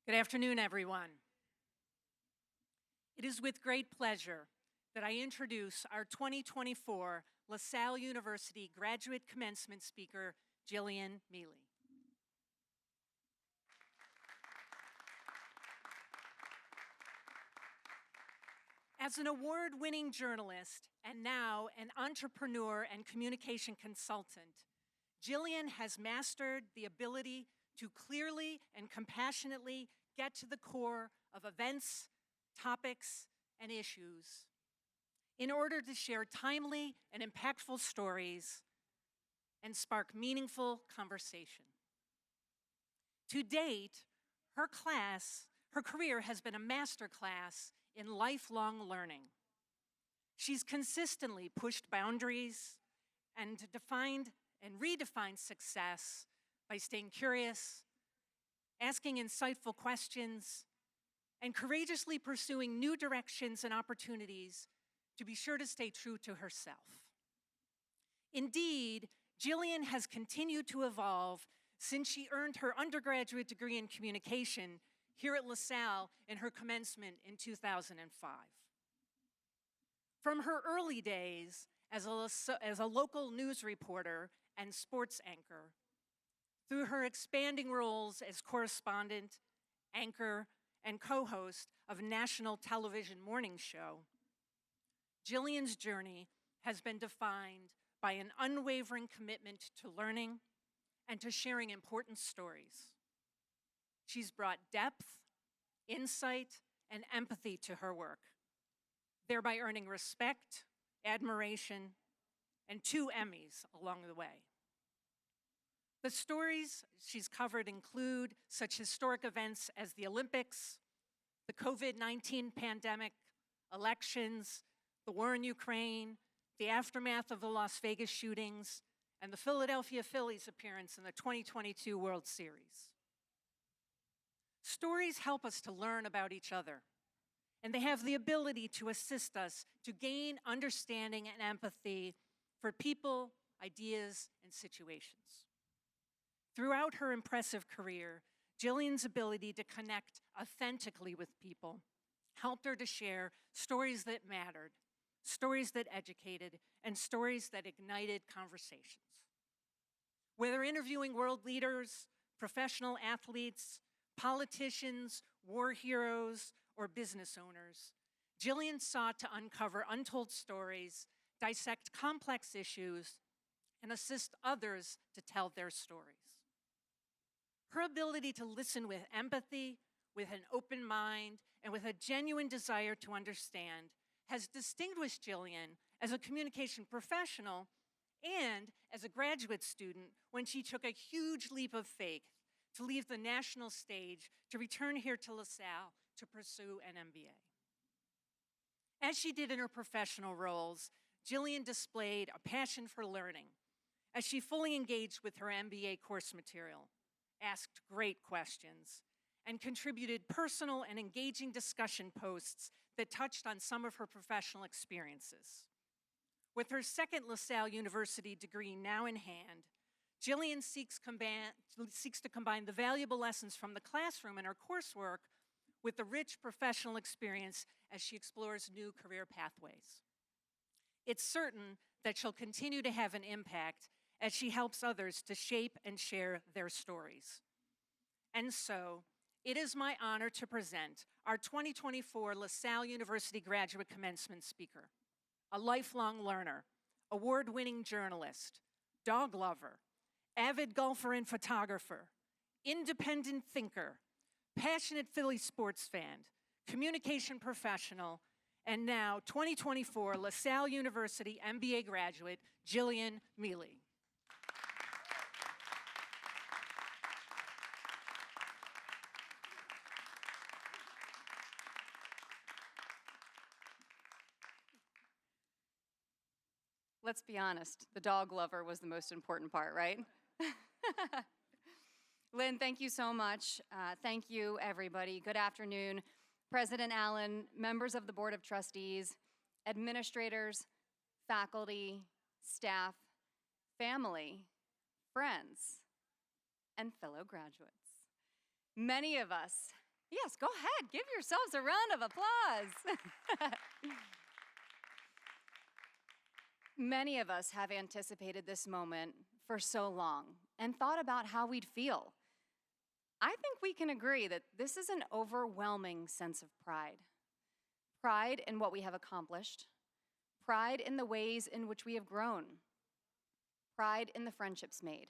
Good afternoon, everyone. It is with great pleasure that I introduce our 2024 LaSalle University Graduate Commencement speaker, Jillian Mealy. As an award-winning journalist and now an entrepreneur and communication consultant, Jillian has mastered the ability to clearly and compassionately get to the core of events, topics, and issues in order to share timely and impactful stories and spark meaningful conversation. To date, her career has been a masterclass in lifelong learning. She's consistently pushed boundaries and defined and redefined success by staying curious, asking insightful questions, and courageously pursuing new directions and opportunities to be sure to stay true to herself. Indeed, Jillian has continued to evolve since she earned her undergraduate degree in communication here at LaSalle in her commencement in 2005. From her early days as a local news reporter and sports anchor, through her expanding roles as correspondent, anchor, and co-host of a national television morning show, Jillian's journey has been defined by an unwavering commitment to learning and to sharing important stories. She's brought depth, insight, and empathy to her work, thereby earning respect, admiration, and 2 Emmys along the way. The stories she's covered include such historic events as the Olympics, the COVID-19 pandemic, elections, the war in Ukraine, the aftermath of the Las Vegas shootings, and the Philadelphia Phillies' appearance in the 2022 World Series. Stories help us to learn about each other, and they have the ability to assist us to gain understanding and empathy for people, ideas, and situations. Throughout her impressive career, Jillian's ability to connect authentically with people helped her to share stories that mattered, stories that educated, and stories that ignited conversations. Whether interviewing world leaders, professional athletes, politicians, war heroes, or business owners, Jillian sought to uncover untold stories, dissect complex issues, and assist others to tell their stories. Her ability to listen with empathy, with an open mind, and with a genuine desire to understand has distinguished Jillian as a communication professional and as a graduate student when she took a huge leap of faith to leave the national stage to return here to LaSalle to pursue an MBA. As she did in her professional roles, Jillian displayed a passion for learning as she fully engaged with her MBA course material, asked great questions, and contributed personal and engaging discussion posts that touched on some of her professional experiences. With her second LaSalle University degree now in hand, Jillian seeks to combine the valuable lessons from the classroom and her coursework with the rich professional experience as she explores new career pathways. It's certain that she'll continue to have an impact as she helps others to shape and share their stories. And so, it is my honor to present our 2024 LaSalle University Graduate Commencement speaker, a lifelong learner, award-winning journalist, dog lover, avid golfer and photographer, independent thinker, passionate Philly sports fan, communication professional, and now 2024 LaSalle University MBA graduate, Jillian Mealy. Let's be honest, the dog lover was the most important part, right? Lynn, thank you so much. Thank you, everybody. Good afternoon. President Allen, members of the Board of Trustees, administrators, faculty, staff, family, friends, and fellow graduates. Many of us Yes, go ahead. Give yourselves a round of applause. Many of us have anticipated this moment for so long and thought about how we'd feel. I think we can agree that this is an overwhelming sense of pride. Pride in what we have accomplished, pride in the ways in which we have grown, pride in the friendships made.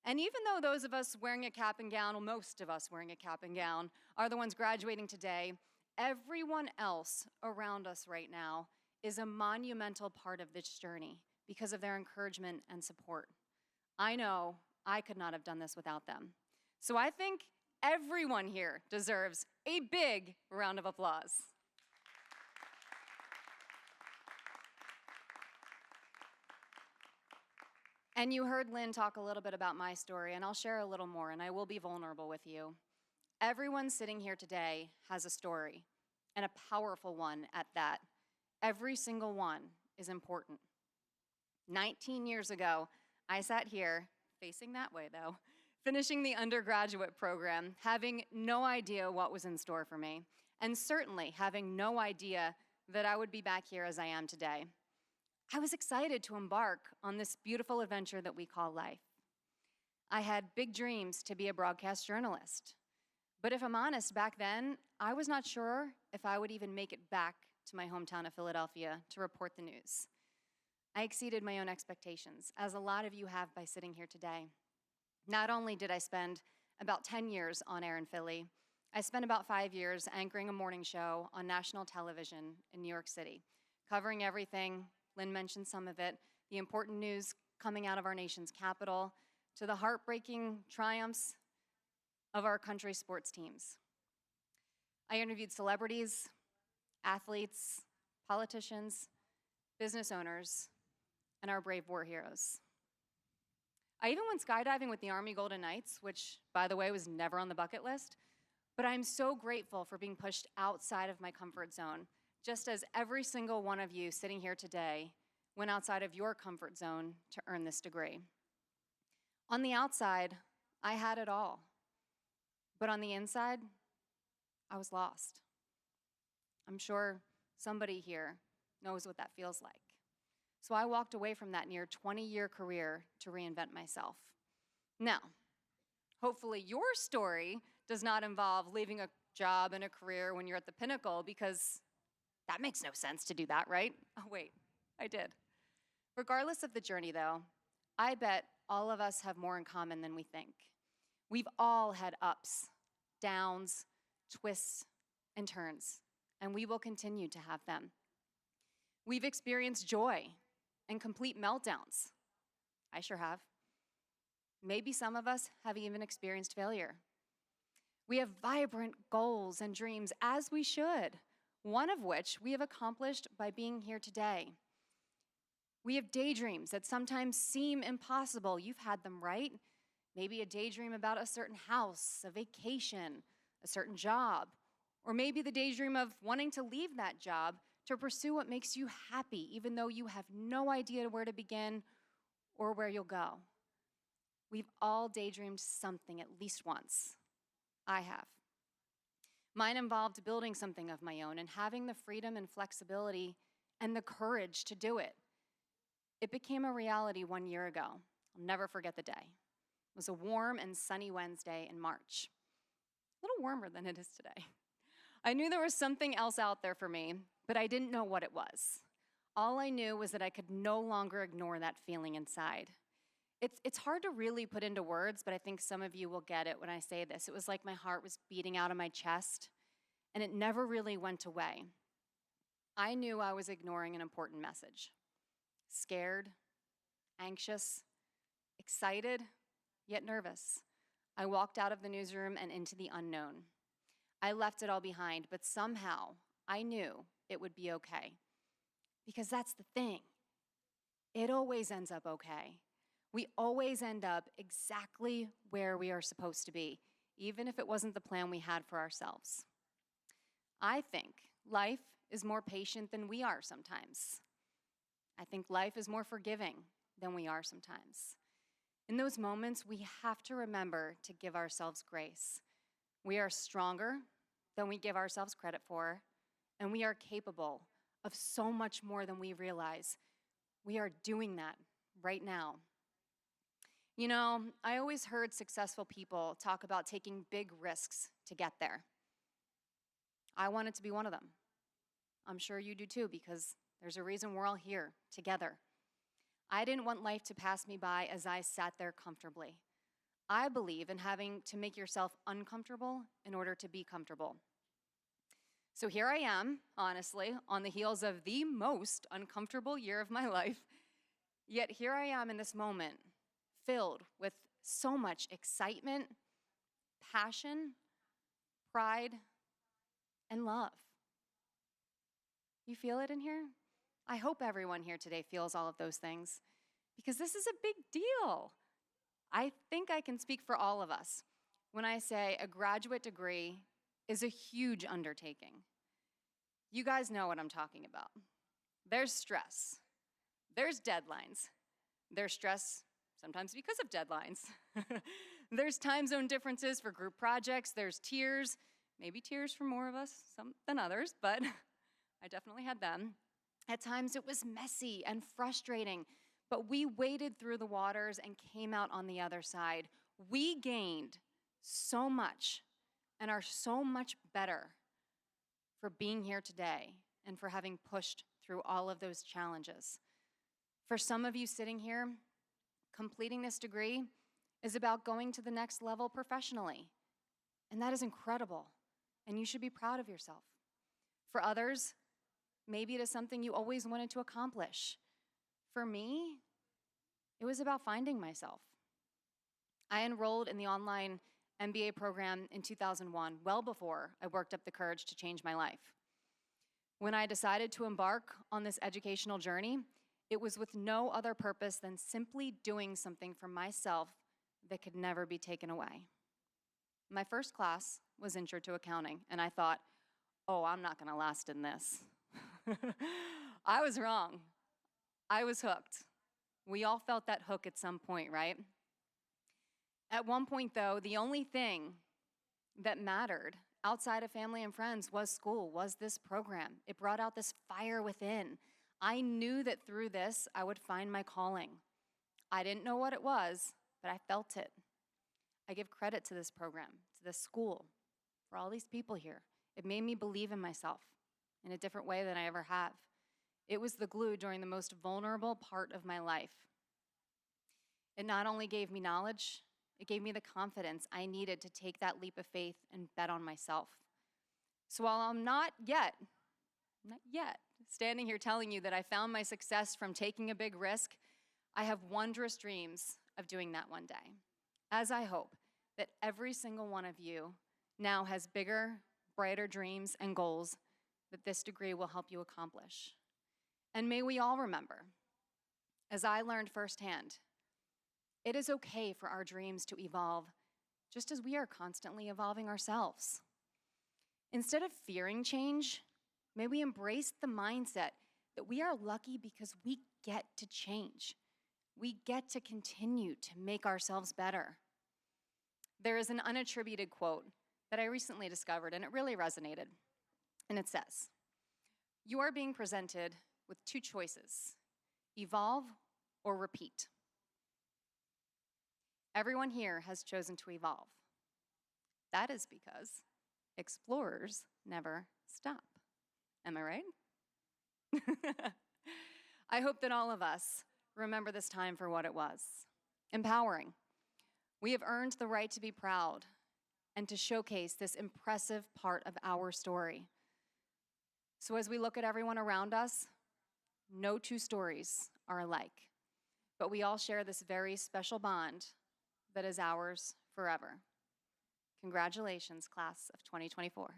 And even though those of us wearing a cap and gown, well, most of us wearing a cap and gown, are the ones graduating today, everyone else around us right now is a monumental part of this journey because of their encouragement and support. I know I could not have done this without them. So I think everyone here deserves a big round of applause. And you heard Lynn talk a little bit about my story, and I'll share a little more, and I will be vulnerable with you. Everyone sitting here today has a story, and a powerful one at that. Every single one is important. 19 years ago, I sat here, facing that way though, finishing the undergraduate program, having no idea what was in store for me, and certainly having no idea that I would be back here as I am today. I was excited to embark on this beautiful adventure that we call life. I had big dreams to be a broadcast journalist. But if I'm honest, back then, I was not sure if I would even make it back to my hometown of Philadelphia to report the news. I exceeded my own expectations, as a lot of you have by sitting here today. Not only did I spend about 10 years on air in Philly, I spent about 5 years anchoring a morning show on national television in New York City, covering everything. Lynn mentioned some of it, the important news coming out of our nation's capital, to the heartbreaking triumphs of our country's sports teams. I interviewed celebrities, athletes, politicians, business owners, and our brave war heroes. I even went skydiving with the Army Golden Knights, which, by the way, was never on the bucket list, but I'm so grateful for being pushed outside of my comfort zone, just as every single one of you sitting here today went outside of your comfort zone to earn this degree. On the outside, I had it all, but on the inside, I was lost. I'm sure somebody here knows what that feels like. So I walked away from that near 20-year career to reinvent myself. Now, hopefully your story does not involve leaving a job and a career when you're at the pinnacle, because that makes no sense to do that, right? Oh, wait, I did. Regardless of the journey, though, I bet all of us have more in common than we think. We've all had ups, downs, twists, and turns, and we will continue to have them. We've experienced joy and complete meltdowns. I sure have. Maybe some of us have even experienced failure. We have vibrant goals and dreams, as we should, one of which we have accomplished by being here today. We have daydreams that sometimes seem impossible. You've had them, right? Maybe a daydream about a certain house, a vacation, a certain job, or maybe the daydream of wanting to leave that job to pursue what makes you happy, even though you have no idea where to begin or where you'll go. We've all daydreamed something at least once. I have. Mine involved building something of my own and having the freedom and flexibility and the courage to do it. It became a reality 1 year ago. I'll never forget the day. It was a warm and sunny Wednesday in March. A little warmer than it is today. I knew there was something else out there for me, but I didn't know what it was. All I knew was that I could no longer ignore that feeling inside. It's hard to really put into words, but I think some of you will get it when I say this. It was like my heart was beating out of my chest, and it never really went away. I knew I was ignoring an important message. Scared, anxious, excited, yet nervous. I walked out of the newsroom and into the unknown. I left it all behind, but somehow I knew it would be okay. Because that's the thing. It always ends up okay. We always end up exactly where we are supposed to be, even if it wasn't the plan we had for ourselves. I think life is more patient than we are sometimes. I think life is more forgiving than we are sometimes. In those moments, we have to remember to give ourselves grace. We are stronger than we give ourselves credit for, and we are capable of so much more than we realize. We are doing that right now. You know, I always heard successful people talk about taking big risks to get there. I wanted to be one of them. I'm sure you do too, because there's a reason we're all here together. I didn't want life to pass me by as I sat there comfortably. I believe in having to make yourself uncomfortable in order to be comfortable. So here I am, honestly, on the heels of the most uncomfortable year of my life, yet here I am in this moment, filled with so much excitement, passion, pride, and love. You feel it in here? I hope everyone here today feels all of those things, because this is a big deal. I think I can speak for all of us when I say a graduate degree is a huge undertaking. You guys know what I'm talking about. There's stress. There's deadlines. There's stress sometimes because of deadlines. There's time zone differences for group projects. There's tears, maybe tears for more of us some than others, but I definitely had them. At times it was messy and frustrating, but we waded through the waters and came out on the other side. We gained so much and are so much better for being here today and for having pushed through all of those challenges. For some of you sitting here, completing this degree is about going to the next level professionally, and that is incredible, and you should be proud of yourself. For others, maybe it is something you always wanted to accomplish. For me, it was about finding myself. I enrolled in the online MBA program in 2001, well before I worked up the courage to change my life. When I decided to embark on this educational journey, it was with no other purpose than simply doing something for myself that could never be taken away. My first class was Intro to Accounting, and I thought, oh, I'm not gonna last in this. I was wrong. I was hooked. We all felt that hook at some point, right? At one point, though, the only thing that mattered outside of family and friends was school, was this program. It brought out this fire within. I knew that through this, I would find my calling. I didn't know what it was, but I felt it. I give credit to this program, to this school, for all these people here. It made me believe in myself in a different way than I ever have. It was the glue during the most vulnerable part of my life. It not only gave me knowledge, it gave me the confidence I needed to take that leap of faith and bet on myself. So while I'm not yet, standing here telling you that I found my success from taking a big risk, I have wondrous dreams of doing that one day, as I hope that every single one of you now has bigger, brighter dreams and goals that this degree will help you accomplish. And may we all remember, as I learned firsthand, it is okay for our dreams to evolve just as we are constantly evolving ourselves. Instead of fearing change, may we embrace the mindset that we are lucky because we get to change. We get to continue to make ourselves better. There is an unattributed quote that I recently discovered, and it really resonated. And it says, "You are being presented with two choices, evolve or repeat." Everyone here has chosen to evolve. That is because explorers never stop. Am I right? I hope that all of us remember this time for what it was. Empowering. We have earned the right to be proud and to showcase this impressive part of our story. So as we look at everyone around us, no two stories are alike, but we all share this very special bond that is ours forever. Congratulations, class of 2024.